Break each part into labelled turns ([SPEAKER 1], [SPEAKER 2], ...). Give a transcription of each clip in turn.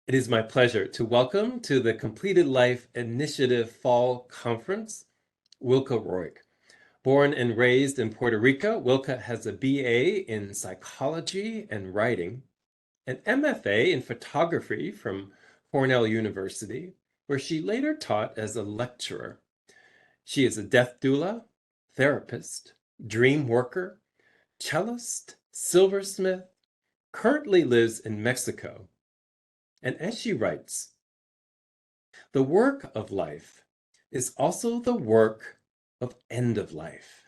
[SPEAKER 1] It is my pleasure to welcome to the Completed Life Initiative Fall Conference, Wilka Roig. Born and raised in Puerto Rico, Wilka has a BA in psychology and writing, an MFA in photography from Cornell University, where she later taught as a lecturer. She is a death doula, therapist, dream worker, cellist, silversmith, currently lives in Mexico. And as she writes, the work of life is also the work of end of life.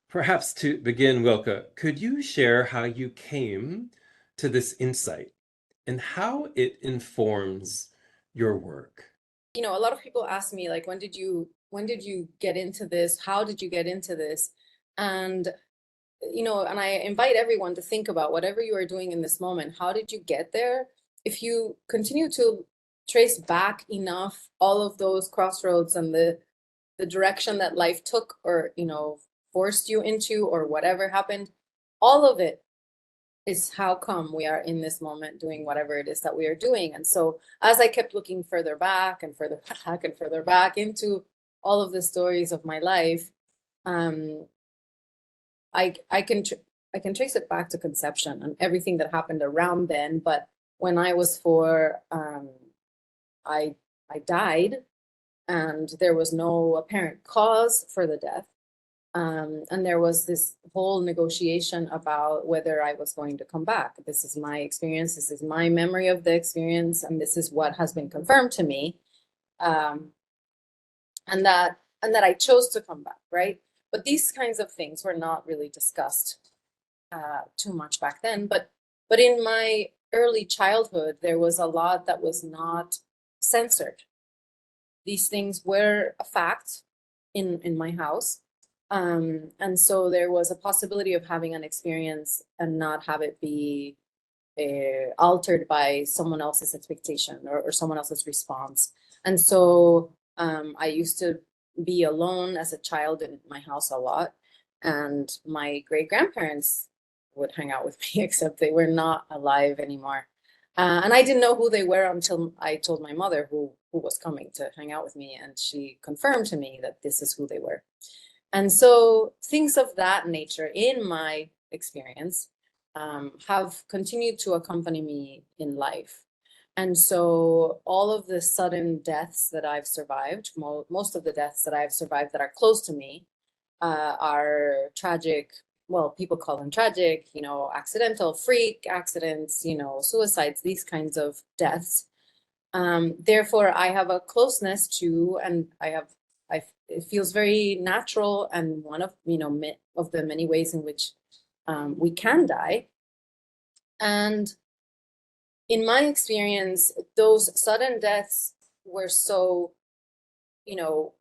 [SPEAKER 1] Perhaps to begin, Wilka, could you share how you came to this insight and how it informs your work?
[SPEAKER 2] A lot of people ask me, like, when did you get into this? How did you get into this? And and I invite everyone to think about whatever you are doing in this moment. How did you get there? If you continue to trace back enough all of those crossroads and the direction that life took, or forced you into, or whatever happened, all of it is how come we are in this moment doing whatever it is that we are doing. And so as I kept looking further back and further back and further back into all of the stories of my life, um, I can trace it back to conception and everything that happened around then. But when I was four, I I died, and there was no apparent cause for the death. And there was this whole negotiation about whether I was going to come back. This is my experience. This is my memory of the experience, and this is what has been confirmed to me. Um, and that I chose to come back, right? But these kinds of things were not really discussed too much back then. But in my early childhood, there was a lot that was not censored. These things were a fact in my house. And so there was a possibility of having an experience and not have it be altered by someone else's expectation, or someone else's response. And so I used to be alone as a child in my house a lot. And my great grandparents would hang out with me, except they were not alive anymore. And I didn't know who they were until I told my mother, who was coming to hang out with me, and she confirmed to me that this is who they were. And so things of that nature, in my experience, have continued to accompany me in life. And so all of the sudden deaths that I've survived, most of the deaths that I've survived that are close to me, are tragic. Well, people call them tragic, accidental, freak accidents, suicides, these kinds of deaths. Therefore, I have a closeness to, and it feels very natural, and one of, of the many ways in which we can die. And in my experience, those sudden deaths were so, you're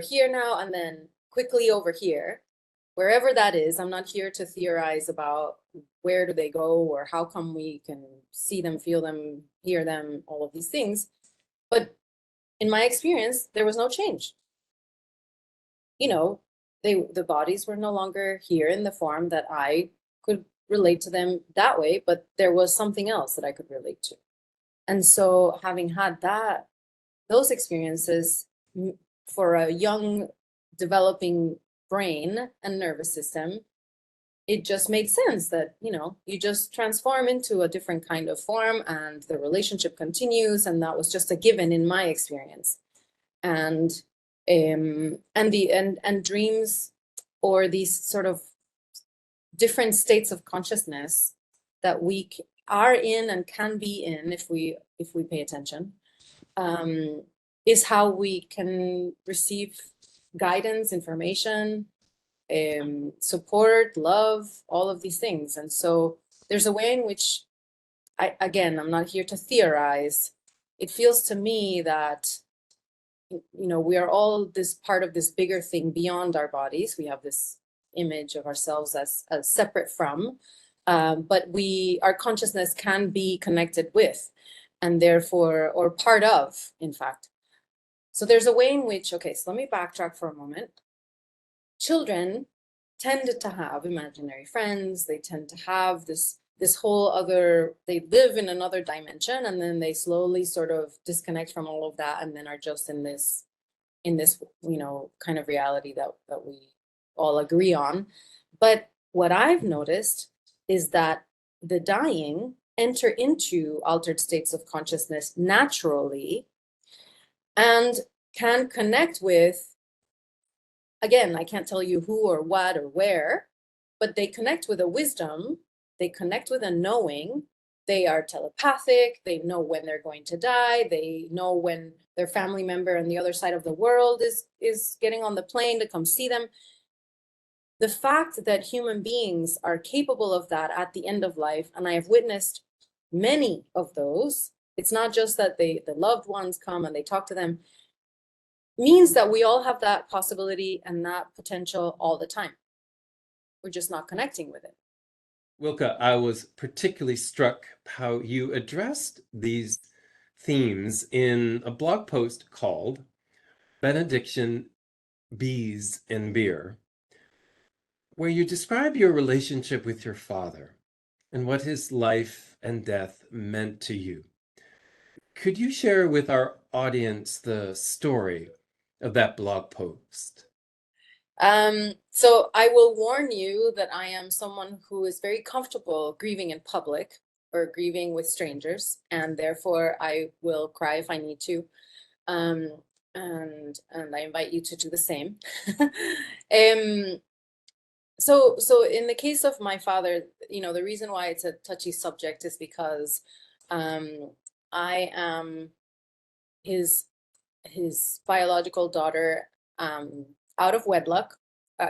[SPEAKER 2] here now and then quickly over here, wherever that is. I'm not here to theorize about where do they go, or how come we can see them, feel them, hear them, all of these things. But in my experience, there was no change. The bodies were no longer here in the form that I could relate to them that way, but there was something else that I could relate to. And so, having had those experiences, for a young developing brain and nervous system, it just made sense that, you just transform into a different kind of form and the relationship continues. And that was just a given in my experience. And dreams, or these sort of different states of consciousness that we are in and can be in, if we pay attention, is how we can receive guidance, information, support, love, all of these things. And so there's a way in which, I'm not here to theorize. It feels to me that we are all this part of this bigger thing beyond our bodies. We have this image of ourselves as separate from, but our consciousness can be connected with, and therefore, or part of, in fact. So there's a way in which, okay, so let me backtrack for a moment. Children tend to have imaginary friends. They tend to have this this whole other, they live in another dimension, and then they slowly sort of disconnect from all of that, and then are just in this, you know, kind of reality that we all agree on. But what I've noticed is that the dying enter into altered states of consciousness naturally and can connect with, again, I can't tell you who or what or where, but they connect with a wisdom, they connect with a knowing, they are telepathic, they know when they're going to die, they know when their family member on the other side of the world is getting on the plane to come see them. The fact that human beings are capable of that at the end of life, and I have witnessed many of those, it's not just that the loved ones come and they talk to them, means that we all have that possibility and that potential all the time. We're just not connecting with it.
[SPEAKER 1] Wilka, I was particularly struck how you addressed these themes in a blog post called Benediction, Bees, and Beer, where you describe your relationship with your father and what his life and death meant to you. Could you share with our audience the story of that blog post?
[SPEAKER 2] So I will warn you that I am someone who is very comfortable grieving in public or grieving with strangers, and therefore I will cry if I need to. Um, and I invite you to do the same. So in the case of my father, you know, the reason why it's a touchy subject is because I am his biological daughter, out of wedlock,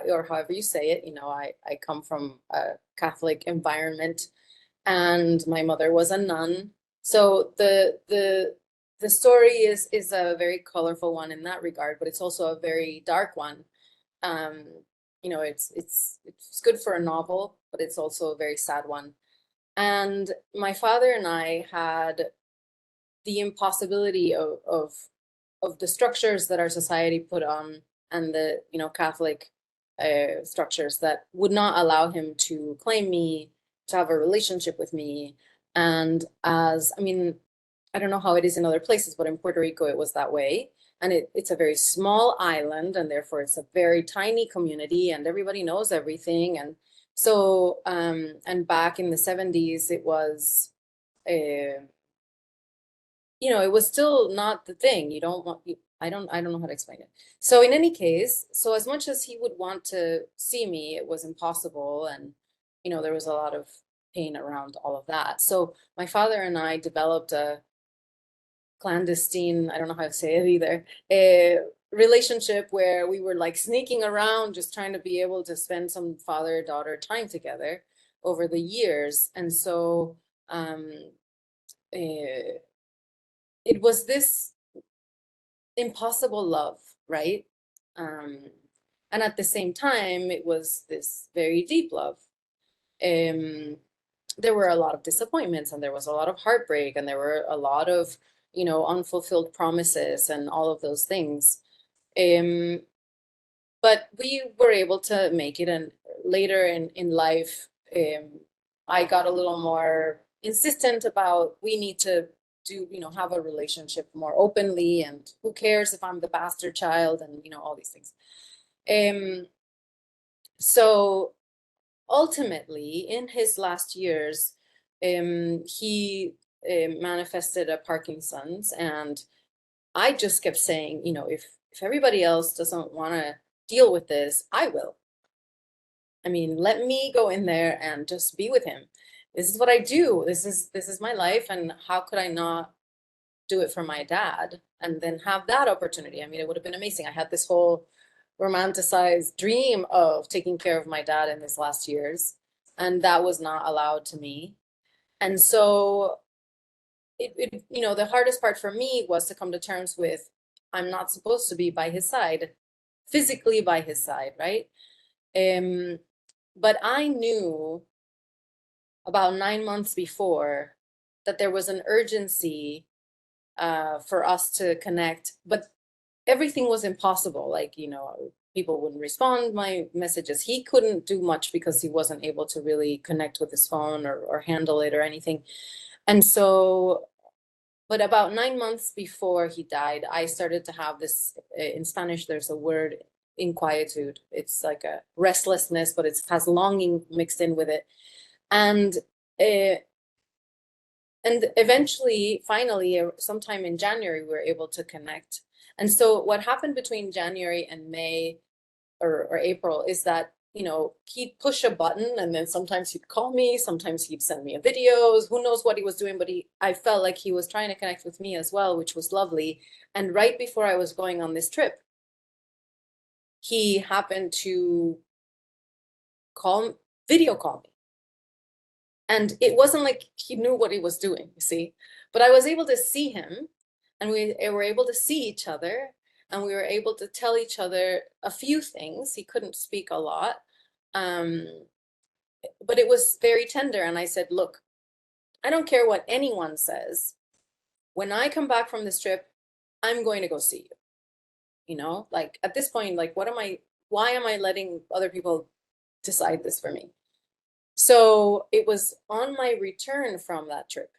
[SPEAKER 2] or however you say it. You know, I come from a Catholic environment, and my mother was a nun. So the story is a very colorful one in that regard, but it's also a very dark one. Um, you know, it's good for a novel, but it's also a very sad one. And my father and I had the impossibility of the structures that our society put on, and the, you know, Catholic structures that would not allow him to claim me, to have a relationship with me. And as, I mean, I don't know how it is in other places, but in Puerto Rico it was that way. And it's a very small island, and therefore it's a very tiny community, and everybody knows everything. And so, and back in the 70s, it was, you know, it was still not the thing. You don't want, I don't know how to explain it. So in any case, so as much as he would want to see me, it was impossible. And, you know, there was a lot of pain around all of that. So my father and I developed a clandestine, I don't know how to say it either, a relationship where we were like sneaking around, just trying to be able to spend some father-daughter time together over the years. And so it was this impossible love, right? And at the same time, it was this very deep love. There were a lot of disappointments, and there was a lot of heartbreak, and there were a lot of, you know, unfulfilled promises and all of those things. But we were able to make it. And later in life, I got a little more insistent about, we need to do, you know, have a relationship more openly, and who cares if I'm the bastard child, and, you know, all these things. So ultimately, in his last years, he manifested a Parkinson's, and I just kept saying, you know, if everybody else doesn't want to deal with this, I will. I mean, let me go in there and just be with him. This is what I do. This is my life, and how could I not do it for my dad and then have that opportunity? I mean, it would have been amazing. I had this whole romanticized dream of taking care of my dad in his last years, and that was not allowed to me. And so it you know, the hardest part for me was to come to terms with, I'm not supposed to be by his side, physically by his side, right? But I knew about 9 months before that there was an urgency for us to connect, but everything was impossible. Like, you know, people wouldn't respond my messages. He couldn't do much because he wasn't able to really connect with his phone or handle it or anything. And so, but about 9 months before he died, I started to have this, in Spanish, there's a word, inquietude. It's like a restlessness, but it has longing mixed in with it. And eventually, finally, sometime in January, we were able to connect. And so what happened between January and May or April is that, you know, he'd push a button and then sometimes he'd call me, sometimes he'd send me a videos, who knows what he was doing, but I felt like he was trying to connect with me as well, which was lovely. And right before I was going on this trip, he happened to video call me. And it wasn't like he knew what he was doing, you see, but I was able to see him and we were able to see each other and we were able to tell each other a few things. He couldn't speak a lot, but it was very tender. And I said, look, I don't care what anyone says. When I come back from this trip, I'm going to go see you. You know, like at this point, like, why am I letting other people decide this for me? So it was on my return from that trip,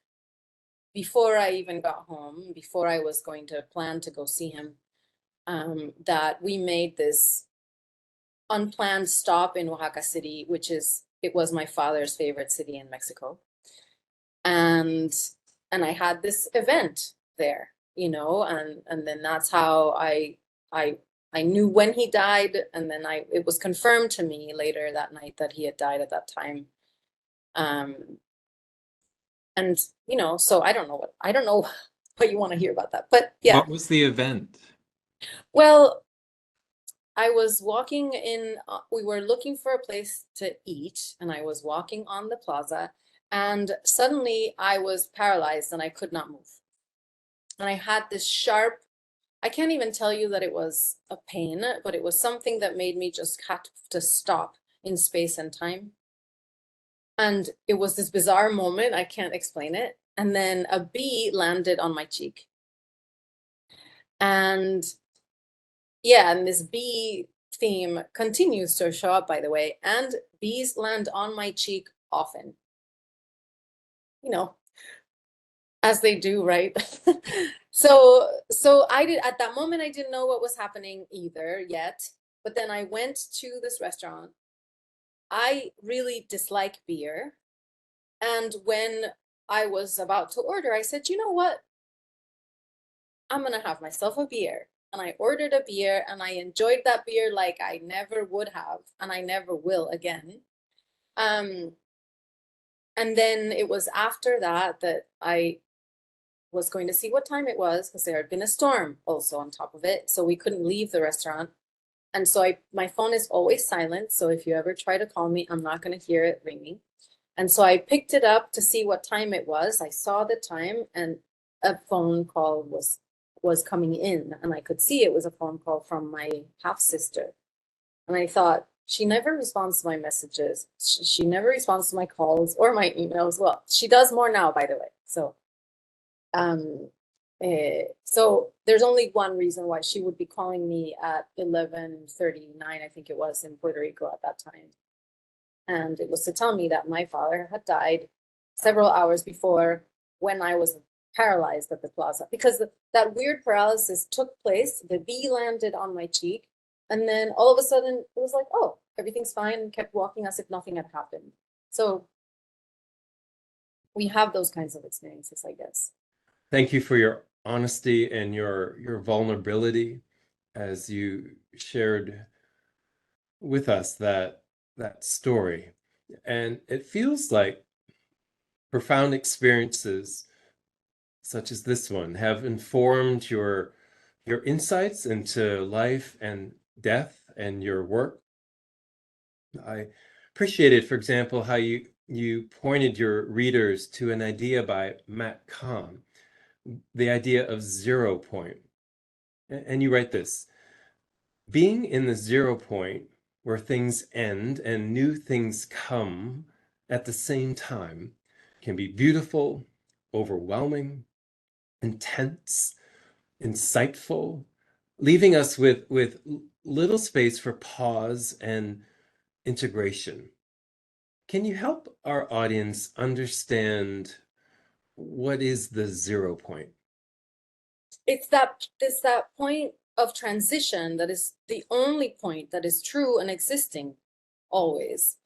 [SPEAKER 2] before I even got home, before I was going to plan to go see him, that we made this unplanned stop in Oaxaca City, it was my father's favorite city in Mexico. And I had this event there, you know, and then that's how I knew when he died, and then it was confirmed to me later that night that he had died at that time. And you know, so I don't know what you want to hear about that, but yeah.
[SPEAKER 1] What was the event?
[SPEAKER 2] Well, I was walking in, we were looking for a place to eat, and I was walking on the plaza, and suddenly I was paralyzed and I could not move. And I had this sharp, I can't even tell you that it was a pain, but it was something that made me just have to stop in space and time. And it was this bizarre moment, I can't explain it. And then a bee landed on my cheek. And yeah, and this bee theme continues to show up, by the way, and bees land on my cheek often. You know, as they do, right? So at that moment, I didn't know what was happening either yet. But then I went to this restaurant. I really dislike beer. And when I was about to order, I said, you know what? I'm going to have myself a beer. And I ordered a beer and I enjoyed that beer like I never would have, and I never will again. And then it was after that I was going to see what time it was, because there had been a storm also on top of it. So we couldn't leave the restaurant. And so my phone is always silent. So if you ever try to call me, I'm not going to hear it ringing. And so I picked it up to see what time it was. I saw the time and a phone call was coming in, and I could see it was a phone call from my half sister. And I thought, she never responds to my messages. She never responds to my calls or my emails. Well, she does more now, by the way. So so there's only one reason why she would be calling me at 11:39, I think it was, in Puerto Rico at that time. And it was to tell me that my father had died several hours before, when I was paralyzed at the plaza, because that weird paralysis took place. The bee landed on my cheek, and then all of a sudden it was like, oh, everything's fine, and kept walking as if nothing had happened. So we have those kinds of experiences, I guess.
[SPEAKER 1] Thank you for your honesty and your vulnerability as you shared with us that story. And it feels like profound experiences such as this one have informed your insights into life and death and your work. I appreciated, for example, how you pointed your readers to an idea by Matt Kahn, the idea of 0 point. And you write this: being in the 0 point where things end and new things come at the same time can be beautiful, overwhelming, intense, insightful, leaving us with little space for pause and integration. Can you help our audience understand what is the 0 point?
[SPEAKER 2] It's that point of transition that is the only point that is true and existing always.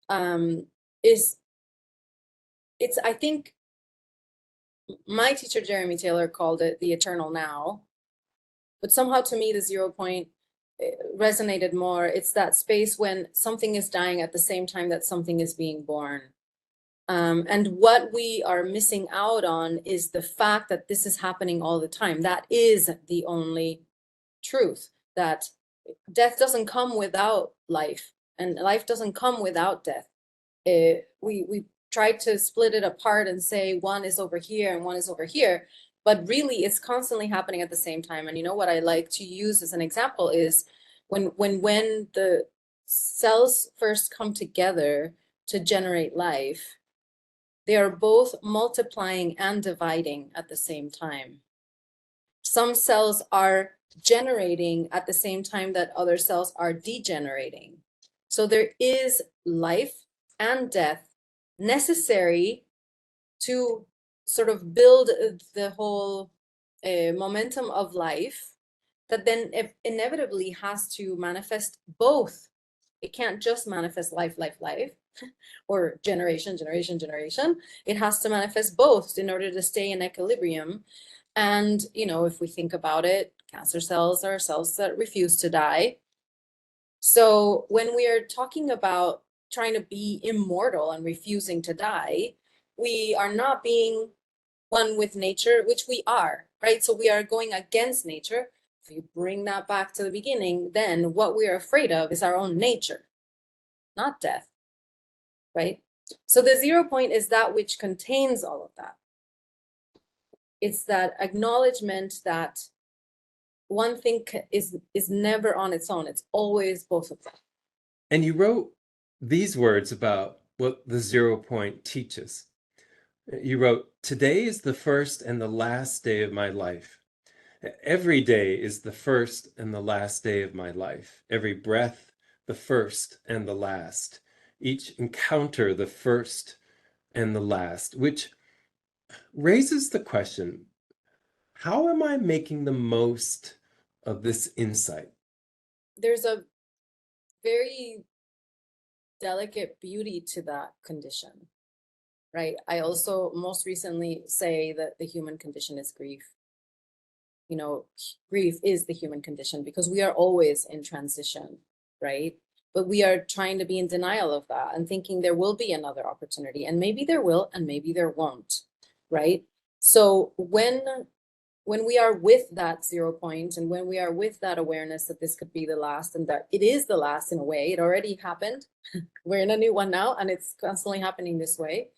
[SPEAKER 2] I think my teacher Jeremy Taylor called it the eternal now, but somehow to me the 0 point resonated more. It's that space when something is dying at the same time that something is being born. And what we are missing out on is the fact that this is happening all the time. That is the only truth, that death doesn't come without life, and life doesn't come without death. We try to split it apart and say one is over here and one is over here, but really it's constantly happening at the same time. And you know what I like to use as an example is when the cells first come together to generate life, they are both multiplying and dividing at the same time. Some cells are generating at the same time that other cells are degenerating. So there is life and death necessary to sort of build the whole momentum of life that then inevitably has to manifest both. It can't just manifest life, or generation. It has to manifest both in order to stay in equilibrium. And, you know, if we think about it, cancer cells are cells that refuse to die. So when we are talking about trying to be immortal and refusing to die, we are not being one with nature, which we are, right? So we are going against nature. If you bring that back to the beginning, then what we are afraid of is our own nature, not death, right? So the 0 point is that which contains all of that. It's that acknowledgement that one thing is never on its own. It's always both of them.
[SPEAKER 1] And you wrote these words about what the 0 point teaches. You wrote, "Today is the first and the last day of my life. Every day is the first and the last day of my life. Every breath, the first and the last. Each encounter, the first and the last," which raises the question, how am I making the most of this insight?
[SPEAKER 2] There's a very delicate beauty to that condition, right? I also most recently say that the human condition is grief. You know, grief is the human condition because we are always in transition, right? But we are trying to be in denial of that and thinking there will be another opportunity, and maybe there will, and maybe there won't, right? So when we are with that 0 point, and when we are with that awareness that this could be the last, and that it is the last in a way, it already happened. We're in a new one now, and it's constantly happening this way.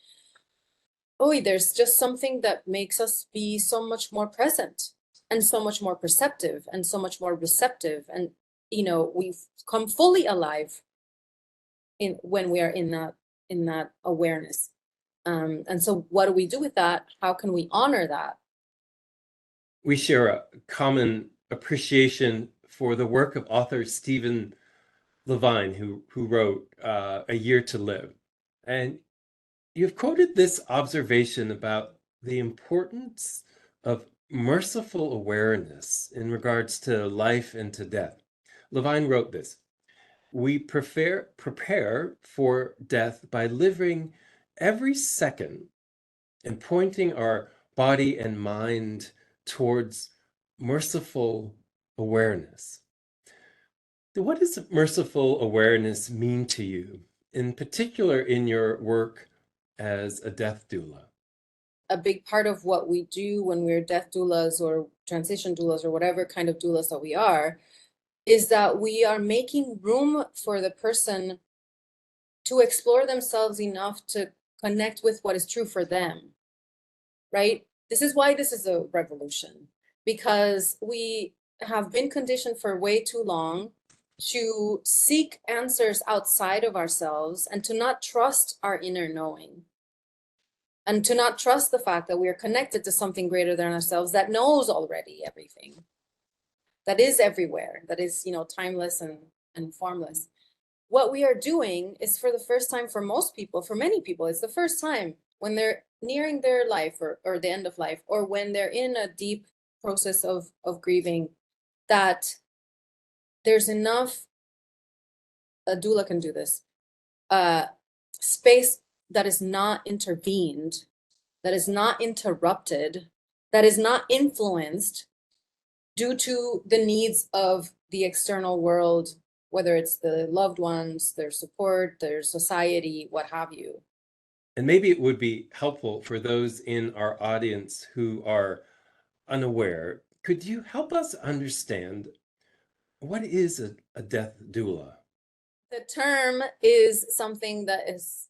[SPEAKER 2] Oh, there's just something that makes us be so much more present and so much more perceptive and so much more receptive. And, you know, we've come fully alive when we are in that awareness. And so what do we do with that? How can we honor that?
[SPEAKER 1] We share a common appreciation for the work of author Stephen Levine, who wrote A Year to Live. And you've quoted this observation about the importance of merciful awareness in regards to life and to death. Levine wrote this: "We prepare for death by living every second and pointing our body and mind towards merciful awareness." What does merciful awareness mean to you, in particular in your work as a death doula?
[SPEAKER 2] A big part of what we do when we're death doulas or transition doulas or whatever kind of doulas that we are, is that we are making room for the person to explore themselves enough to connect with what is true for them, right? This is why this is a revolution, because we have been conditioned for way too long to seek answers outside of ourselves and to not trust our inner knowing, and to not trust the fact that we are connected to something greater than ourselves that knows already everything. that is everywhere, that is, timeless and formless. What we are doing is, for the first time, for most people, for many people, it's the first time when they're nearing their life, or the end of life, or when they're in a deep process of grieving, that there's enough, a doula can do this, space that is not intervened, that is not interrupted, that is not influenced due to the needs of the external world, whether it's the loved ones, their support, their society, what have you.
[SPEAKER 1] And maybe it would be helpful for those in our audience who are unaware. Could you help us understand what is a death doula?
[SPEAKER 2] The term is something that is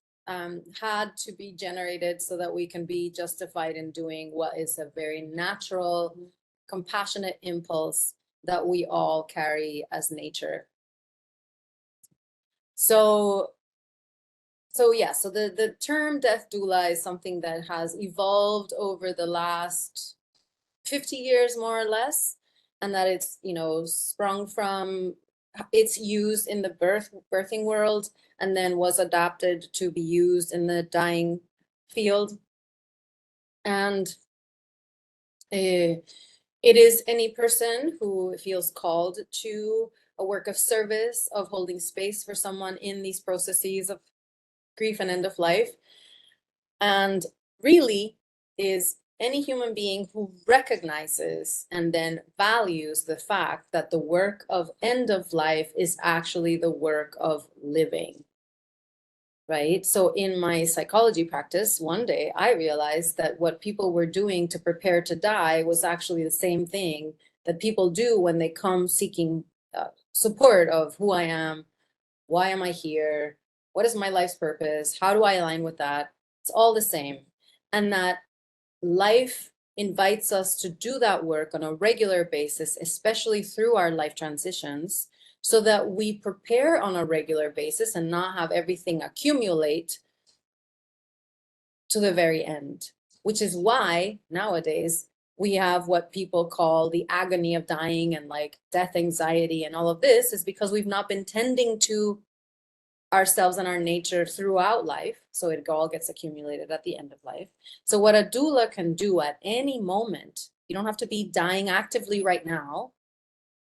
[SPEAKER 2] had to be generated so that we can be justified in doing what is a very natural, compassionate impulse that we all carry as nature. So the term death doula is something that has evolved over the last 50 years, more or less, and that it's, sprung from, it's used in the birthing world, and then was adapted to be used in the dying field. And it is any person who feels called to a work of service, of holding space for someone in these processes of grief and end of life, and really is any human being who recognizes and then values the fact that the work of end of life is actually the work of living, right? So in my psychology practice, one day I realized that what people were doing to prepare to die was actually the same thing that people do when they come seeking support of who I am, why am I here, what is my life's purpose, how do I align with that? It's all the same. And that life invites us to do that work on a regular basis, especially through our life transitions, so that we prepare on a regular basis and not have everything accumulate to the very end, which is why nowadays we have what people call the agony of dying and like death anxiety, and all of this is because we've not been tending to ourselves and our nature throughout life. So it all gets accumulated at the end of life. So what a doula can do at any moment, you don't have to be dying actively right now,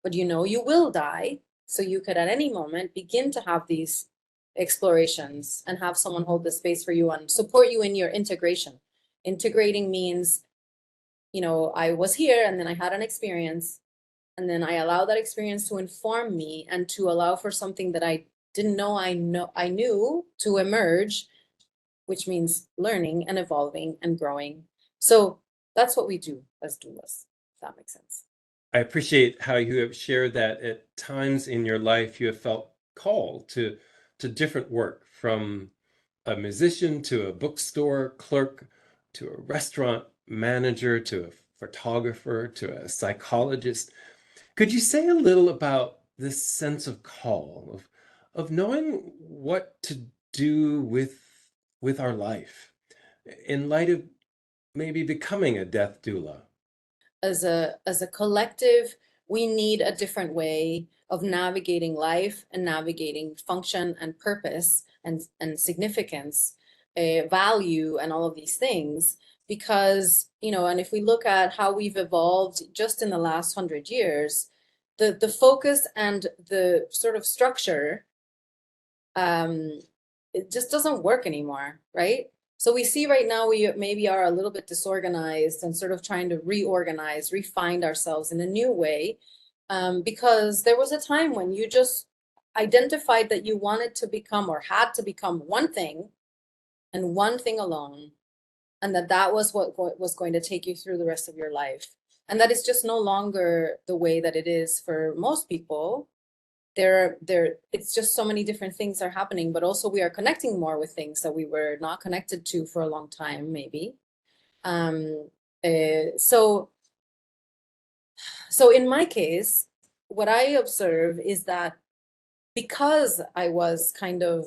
[SPEAKER 2] but you will die. So you could at any moment begin to have these explorations and have someone hold the space for you and support you in your integration. Integrating means, I was here and then I had an experience, and then I allow that experience to inform me and to allow for something that I didn't know I knew to emerge, which means learning and evolving and growing. So that's what we do as doulas, if that makes sense.
[SPEAKER 1] I appreciate how you have shared that at times in your life you have felt called to different work, from a musician to a bookstore clerk to a restaurant manager to a photographer to a psychologist. Could you say a little about this sense of call, of knowing what to do with our life in light of maybe becoming a death doula?
[SPEAKER 2] As a collective, we need a different way of navigating life and navigating function and purpose and significance, value, and all of these things. Because, and if we look at how we've evolved just in the last 100 years, the focus and the sort of structure, it just doesn't work anymore, right? So we see right now we maybe are a little bit disorganized and sort of trying to reorganize, refine ourselves in a new way, because there was a time when you just identified that you wanted to become or had to become one thing and one thing alone, and that was what was going to take you through the rest of your life. And that is just no longer the way that it is for most people. It's just so many different things are happening, but also we are connecting more with things that we were not connected to for a long time, maybe. So in my case, what I observe is that because I was kind of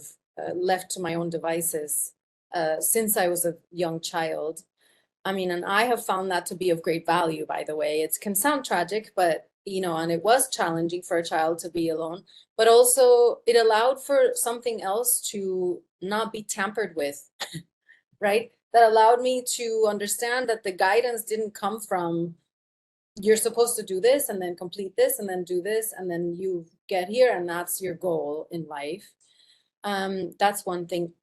[SPEAKER 2] left to my own devices since I was a young child, and I have found that to be of great value, by the way. It can sound tragic, but you know, and it was challenging for a child to be alone, but also it allowed for something else to not be tampered with, right? That allowed me to understand that the guidance didn't come from, you're supposed to do this and then complete this and then do this and then you get here and that's your goal in life. That's one thing.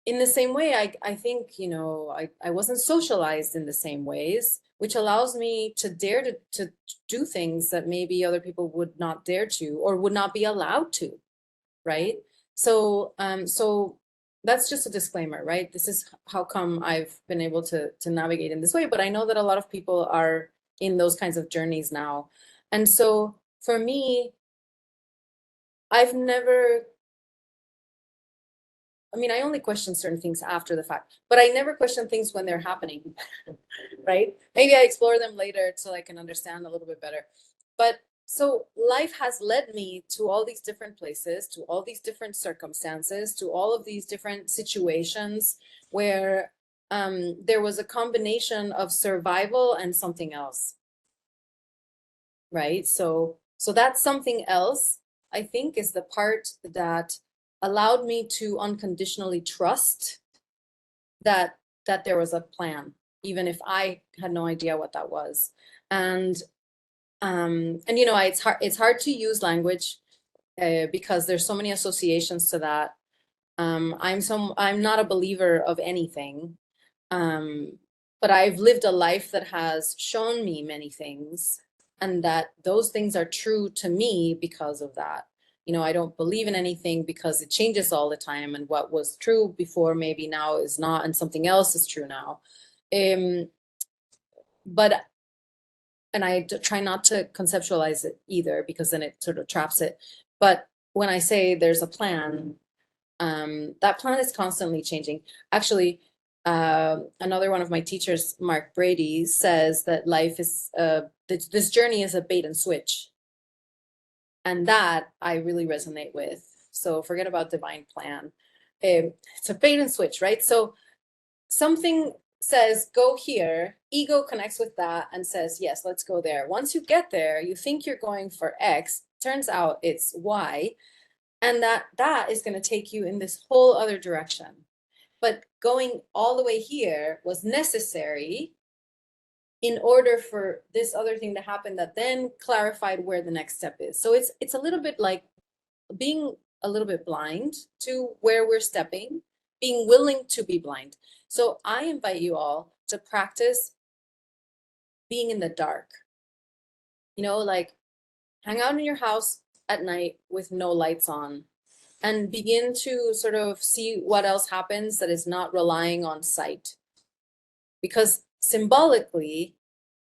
[SPEAKER 2] In the same way, I think, you know, I wasn't socialized in the same ways, which allows me to dare to do things that maybe other people would not dare to or would not be allowed to, right? So so that's just a disclaimer, right? This is how come I've been able to navigate in this way, but I know that a lot of people are in those kinds of journeys now. And so for me, I've never, I mean, I only question certain things after the fact, but I never question things when they're happening, right? Maybe I explore them later so I can understand a little bit better. But so life has led me to all these different places, to all these different circumstances, to all of these different situations where there was a combination of survival and something else, right? So that's something else, I think, is the part that allowed me to unconditionally trust that there was a plan, even if I had no idea what that was. And you know, it's hard to use language because there's so many associations to that. I'm not a believer of anything, but I've lived a life that has shown me many things, and that those things are true to me because of that. You know, I don't believe in anything because it changes all the time, and what was true before maybe now is not, and something else is true now. But and I try not to conceptualize it either, because then it sort of traps it. But when I say there's a plan, that plan is constantly changing. Actually, another one of my teachers, Mark Brady, says that life is this journey is a bait and switch. And that I really resonate with. So forget about divine plan. It's a bait and switch, right? So something says, go here, ego connects with that and says, yes, let's go there. Once you get there, you think you're going for X, turns out it's Y, and that is going to take you in this whole other direction. But going all the way here was necessary in order for this other thing to happen that then clarified where the next step is. So it's a little bit like being a little bit blind to where we're stepping, being willing to be blind. So I invite you all to practice being in the dark. You know, like hang out in your house at night with no lights on and begin to sort of see what else happens that is not relying on sight. Because symbolically,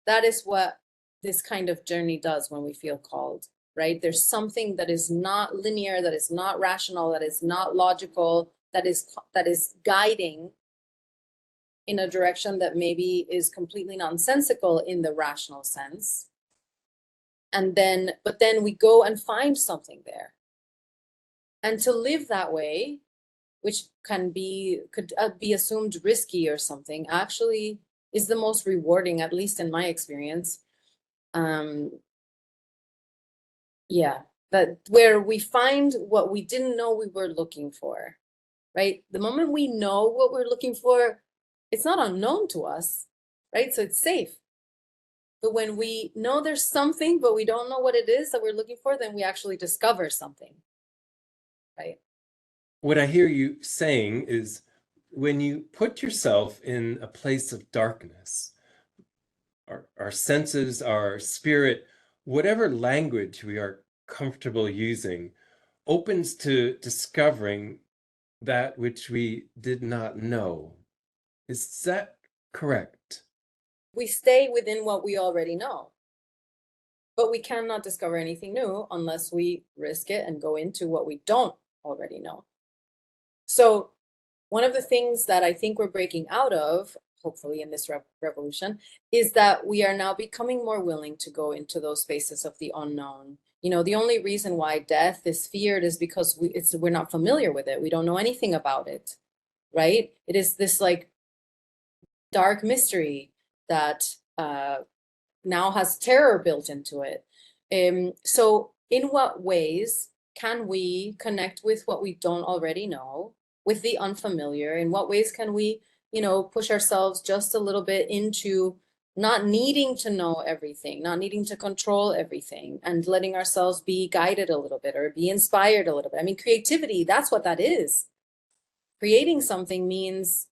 [SPEAKER 2] that is what this kind of journey does when we feel called, right? There's something that is not linear, that is not rational, that is not logical, that is guiding in a direction that maybe is completely nonsensical in the rational sense. And then, but then we go and find something there. And to live that way, which could be assumed risky or something, actually is the most rewarding, at least in my experience. Yeah, that where we find what we didn't know we were looking for, right? The moment we know what we're looking for, it's not unknown to us, right? So it's safe. But when we know there's something, but we don't know what it is that we're looking for, then we actually discover something, right?
[SPEAKER 1] What I hear you saying is when you put yourself in a place of darkness, our senses, our spirit, whatever language we are comfortable using, opens to discovering that which we did not know. Is that correct?
[SPEAKER 2] We stay within what we already know, but we cannot discover anything new unless we risk it and go into what we don't already know. So one of the things that I think we're breaking out of, hopefully in this revolution, is that we are now becoming more willing to go into those spaces of the unknown. You know, the only reason why death is feared is because we're not familiar with it. We don't know anything about it, right? It is this like dark mystery that now has terror built into it. So in what ways can we connect with what we don't already know, with the unfamiliar? In what ways can we, push ourselves just a little bit into not needing to know everything, not needing to control everything, and letting ourselves be guided a little bit or be inspired a little bit? I mean, creativity, that's what that is. Creating something means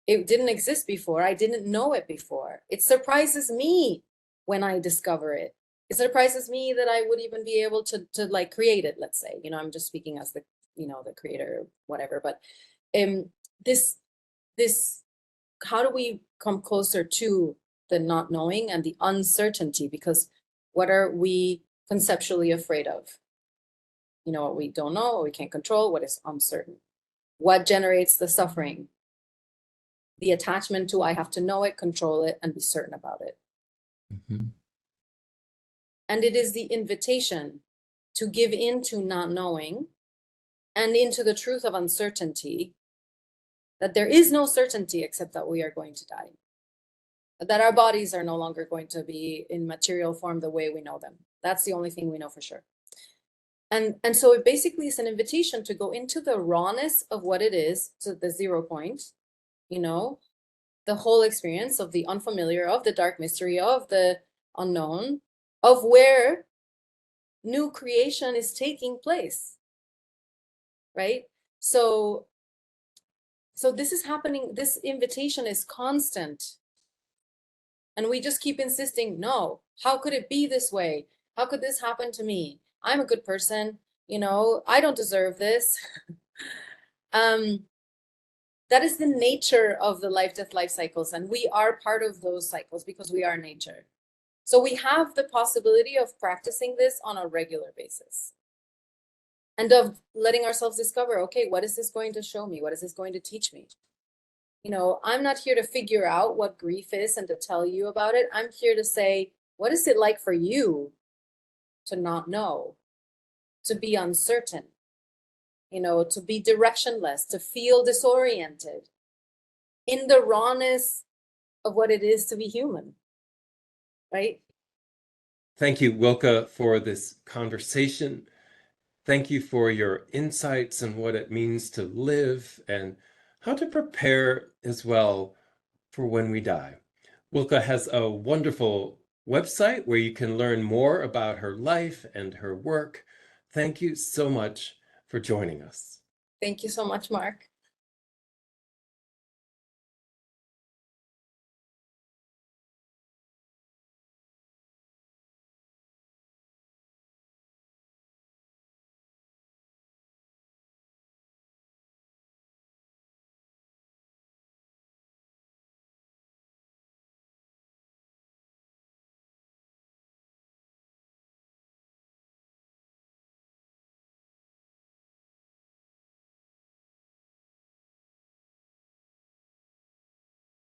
[SPEAKER 2] it didn't exist before. I didn't know it before. It surprises me when I discover it. It surprises me that I would even be able to like create it, let's say. I'm just speaking as the, the creator, whatever. But this, how do we come closer to the not knowing and the uncertainty? Because what are we conceptually afraid of? What we don't know, what we can't control, what is uncertain. What generates the suffering? The attachment to I have to know it, control it, and be certain about it.
[SPEAKER 1] Mm-hmm.
[SPEAKER 2] And it is the invitation to give into not knowing and into the truth of uncertainty, that there is no certainty except that we are going to die, that our bodies are no longer going to be in material form the way we know them. That's the only thing we know for sure. And so it basically is an invitation to go into the rawness of what it is, to the 0 point, the whole experience of the unfamiliar, of the dark mystery, of the unknown, of where new creation is taking place, right? So this is happening. This invitation is constant. And we just keep insisting, no, how could it be this way? How could this happen to me? I'm a good person, I don't deserve this. That is the nature of the life-death life cycles. And we are part of those cycles because we are nature. So we have the possibility of practicing this on a regular basis. And of letting ourselves discover, okay, what is this going to show me? What is this going to teach me? I'm not here to figure out what grief is and to tell you about it. I'm here to say, what is it like for you to not know, to be uncertain, to be directionless, to feel disoriented, in the rawness of what it is to be human, right?
[SPEAKER 1] Thank you, Wilka, for this conversation. Thank you for your insights on what it means to live and how to prepare as well for when we die. Wilka has a wonderful website where you can learn more about her life and her work. Thank you so much for joining us.
[SPEAKER 2] Thank you so much, Mark.